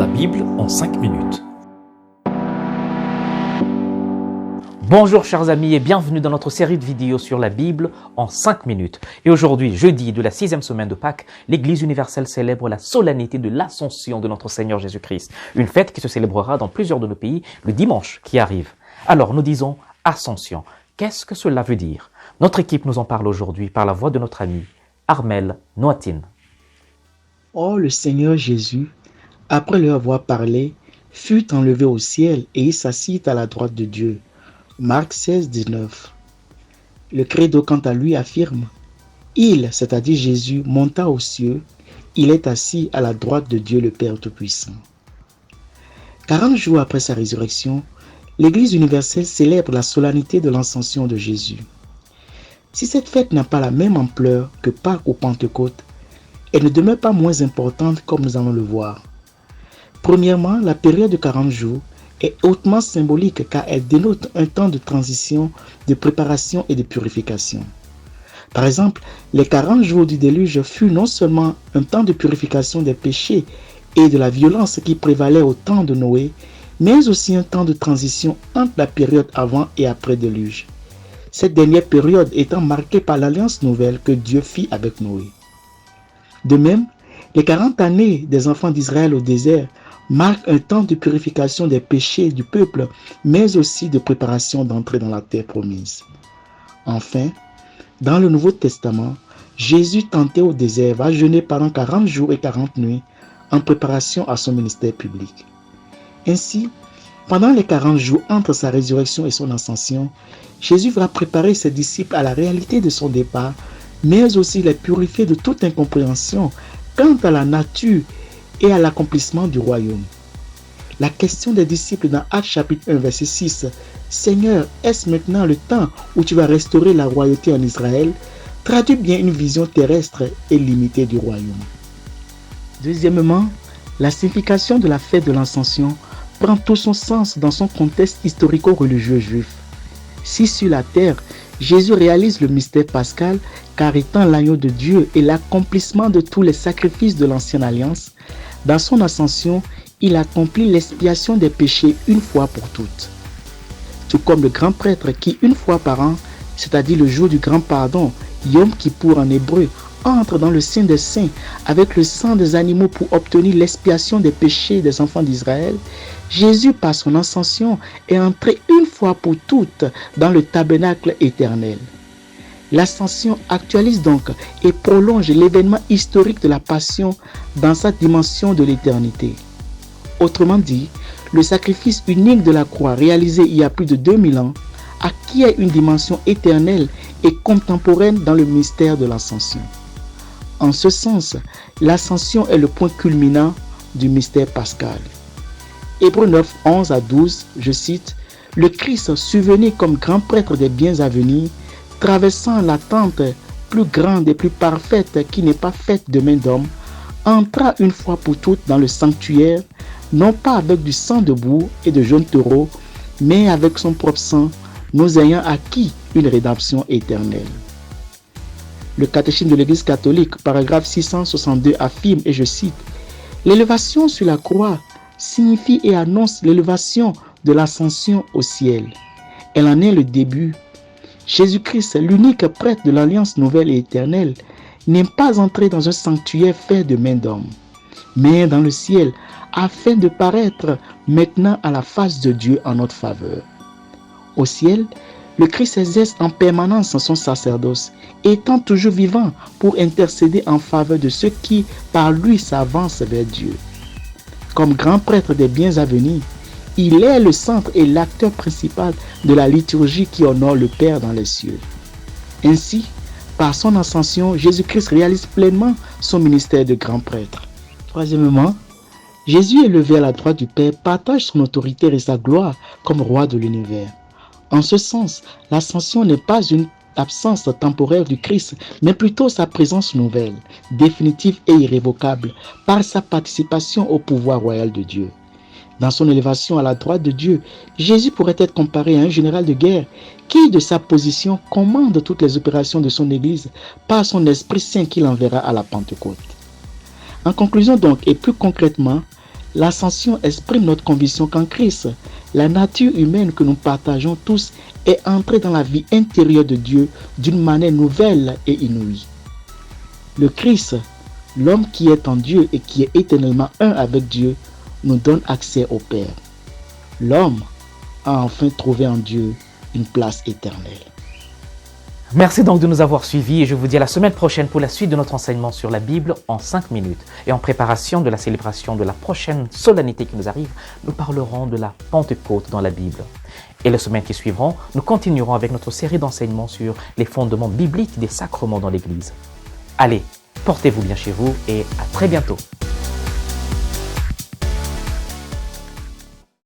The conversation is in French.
La Bible en 5 minutes. Bonjour chers amis et bienvenue dans notre série de vidéos sur la Bible en 5 minutes. Et aujourd'hui, jeudi de la 6e semaine de Pâques, l'Église universelle célèbre la solennité de l'Ascension de notre Seigneur Jésus-Christ. Une fête qui se célébrera dans plusieurs de nos pays le dimanche qui arrive. Alors nous disons Ascension. Qu'est-ce que cela veut dire? Notre équipe nous en parle aujourd'hui par la voix de notre ami Armel Noatine. Or le Seigneur Jésus, après leur avoir parlé, fut enlevé au ciel et il s'assit à la droite de Dieu. Marc 16, 19. Le credo quant à lui affirme: il, c'est-à-dire Jésus, monta aux cieux, il est assis à la droite de Dieu le Père Tout-Puissant. 40 jours après sa résurrection, l'Église universelle célèbre la solennité de l'Ascension de Jésus. Si cette fête n'a pas la même ampleur que Pâques ou Pentecôte, elle ne demeure pas moins importante comme nous allons le voir. Premièrement, la période de 40 jours est hautement symbolique car elle dénote un temps de transition, de préparation et de purification. Par exemple, les 40 jours du déluge furent non seulement un temps de purification des péchés et de la violence qui prévalait au temps de Noé, mais aussi un temps de transition entre la période avant et après déluge. Cette dernière période étant marquée par l'alliance nouvelle que Dieu fit avec Noé. De même, les 40 années des enfants d'Israël au désert marquent un temps de purification des péchés du peuple, mais aussi de préparation d'entrer dans la terre promise. Enfin, dans le Nouveau Testament, Jésus tenté au désert va jeûner pendant 40 jours et 40 nuits en préparation à son ministère public. Ainsi, pendant les 40 jours entre sa résurrection et son ascension, Jésus va préparer ses disciples à la réalité de son départ, mais aussi les purifier de toute incompréhension quant à la nature et à l'accomplissement du royaume. La question des disciples dans Actes chapitre 1 verset 6, « Seigneur, est-ce maintenant le temps où tu vas restaurer la royauté en Israël ?» traduit bien une vision terrestre et limitée du royaume. Deuxièmement, la signification de la fête de l'Ascension prend tout son sens dans son contexte historico-religieux juif. Si sur la terre, Jésus réalise le mystère pascal car étant l'agneau de Dieu et l'accomplissement de tous les sacrifices de l'ancienne alliance, dans son ascension, il accomplit l'expiation des péchés une fois pour toutes. Tout comme le grand prêtre qui, une fois par an, c'est-à-dire le jour du grand pardon, Yom Kippour en hébreu, entre dans le Saint des Saints avec le sang des animaux pour obtenir l'expiation des péchés des enfants d'Israël, Jésus, par son ascension, est entré une fois pour toutes dans le tabernacle éternel. L'ascension actualise donc et prolonge l'événement historique de la Passion dans sa dimension de l'éternité. Autrement dit, le sacrifice unique de la croix réalisé il y a plus de 2000 ans acquiert une dimension éternelle et contemporaine dans le mystère de l'ascension. En ce sens, l'ascension est le point culminant du mystère pascal. Hébreux 9, 11 à 12, je cite, « Le Christ, survenu comme grand prêtre des biens à venir, traversant l'attente plus grande et plus parfaite qui n'est pas faite de main d'homme, entra une fois pour toutes dans le sanctuaire, non pas avec du sang de bourre et de jaunes taureaux, mais avec son propre sang, nous ayant acquis une rédemption éternelle. » Le catéchisme de l'Église catholique, paragraphe 662, affirme, et je cite, « L'élévation sur la croix signifie et annonce l'élévation de l'ascension au ciel. Elle en est le début. Jésus-Christ, l'unique prêtre de l'alliance nouvelle et éternelle, n'est pas entré dans un sanctuaire fait de main d'homme, mais dans le ciel, afin de paraître maintenant à la face de Dieu en notre faveur. Au ciel, le Christ exerce en permanence son sacerdoce, étant toujours vivant pour intercéder en faveur de ceux qui, par lui, s'avancent vers Dieu. Comme grand prêtre des biens à venir, il est le centre et l'acteur principal de la liturgie qui honore le Père dans les cieux. Ainsi, par son ascension, Jésus-Christ réalise pleinement son ministère de grand prêtre. Troisièmement, Jésus élevé à la droite du Père partage son autorité et sa gloire comme roi de l'univers. En ce sens, l'ascension n'est pas une absence temporaire du Christ, mais plutôt sa présence nouvelle, définitive et irrévocable, par sa participation au pouvoir royal de Dieu. Dans son élévation à la droite de Dieu, Jésus pourrait être comparé à un général de guerre qui, de sa position, commande toutes les opérations de son Église par son Esprit Saint qu'il enverra à la Pentecôte. En conclusion donc, et plus concrètement, L'ascension exprime notre conviction qu'en Christ, la nature humaine que nous partageons tous est entrée dans la vie intérieure de Dieu d'une manière nouvelle et inouïe. Le Christ, l'homme qui est en Dieu et qui est éternellement un avec Dieu, nous donne accès au Père. L'homme a enfin trouvé en Dieu une place éternelle. Merci donc de nous avoir suivis et je vous dis à la semaine prochaine pour la suite de notre enseignement sur la Bible en 5 minutes. Et en préparation de la célébration de la prochaine solennité qui nous arrive, nous parlerons de la Pentecôte dans la Bible. Et les semaines qui suivront, nous continuerons avec notre série d'enseignements sur les fondements bibliques des sacrements dans l'Église. Allez, portez-vous bien chez vous et à très bientôt.